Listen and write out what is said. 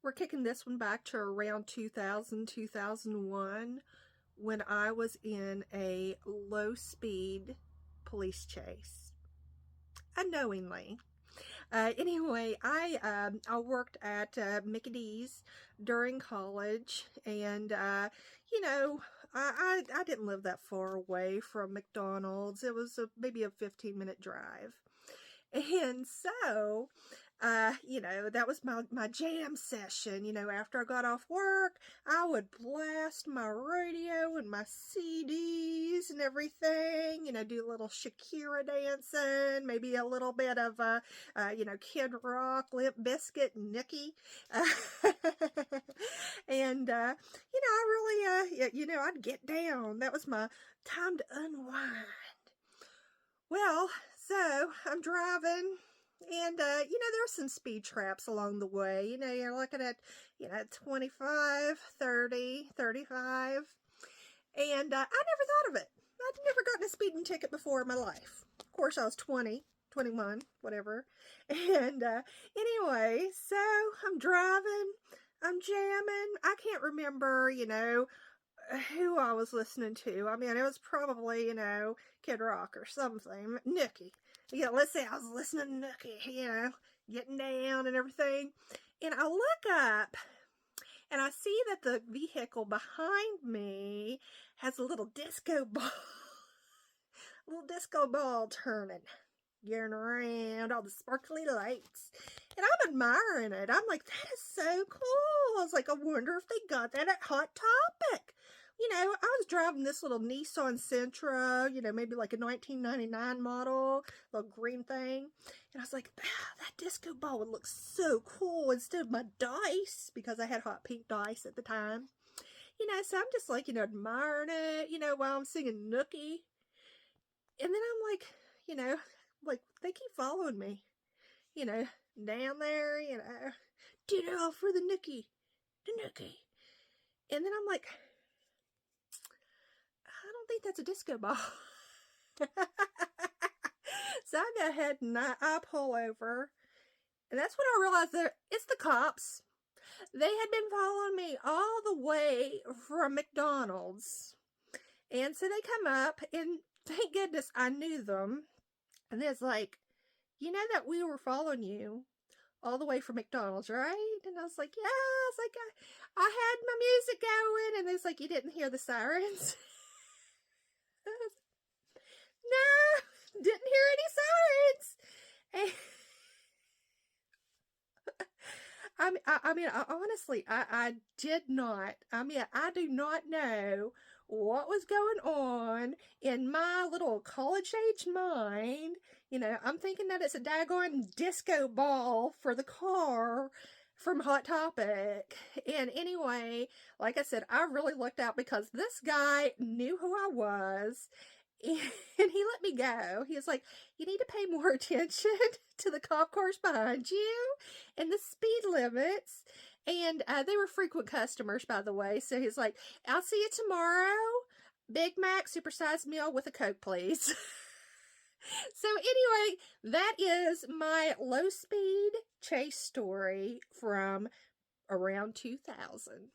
We're kicking this one back to around 2000, 2001, when I was in a low-speed police chase, unknowingly. Anyway, I worked at Mickey D's during college, and I didn't live that far away from McDonald's. It was maybe a 15-minute drive. And so, that was my jam session. After I got off work, I would blast my radio and my CDs and everything, do a little Shakira dancing, maybe a little bit of, Kid Rock, Limp Bizkit, and Nicki. And, I really, I'd get down. That was my time to unwind. Well, so I'm driving, and, there's some speed traps along the way. You're looking at, 25, 30, 35. And I never thought of it. I'd never gotten a speeding ticket before in my life. Of course, I was 20, 21, whatever. And anyway, so I'm driving, I'm jamming. I can't remember, who I was listening to. I mean, it was probably, Kid Rock or something. Nicki. Let's say I was listening to Nicki, getting down and everything. And I look up, and I see that the vehicle behind me has a little disco ball. A little disco ball turning. Gearing around, all the sparkly lights. And I'm admiring it. I'm like, that is so cool. I was like, I wonder if they got that at Hot Topic. I was driving this little Nissan Sentra, maybe like a 1999 model, little green thing. And I was like, that disco ball would look so cool instead of my dice, because I had hot pink dice at the time. So I'm just like, admiring it, while I'm singing Nookie. And then I'm like, they keep following me, down there, do it all for the Nookie. And then I'm like, I don't think that's a disco ball. So I go ahead and I pull over. And that's when I realized that it's the cops. They had been following me all the way from McDonald's. And so they come up, and thank goodness I knew them. And it's like, that we were following you all the way from McDonald's, right? And I was like, yeah. I was like, I had my music going. And it's like, you didn't hear the sirens? No, didn't hear any sirens. Honestly, I did not. I do not know what was going on in my little college-age mind. I'm thinking that it's a daggone disco ball for the car from Hot Topic. And anyway, like I said, I really looked out because this guy knew who I was. And he let me go. He was like, you need to pay more attention to the cop cars behind you and the speed limits. And they were frequent customers, by the way. So he's like, I'll see you tomorrow. Big Mac, supersized meal with a Coke, please. So anyway, that is my low speed chase story from around 2000.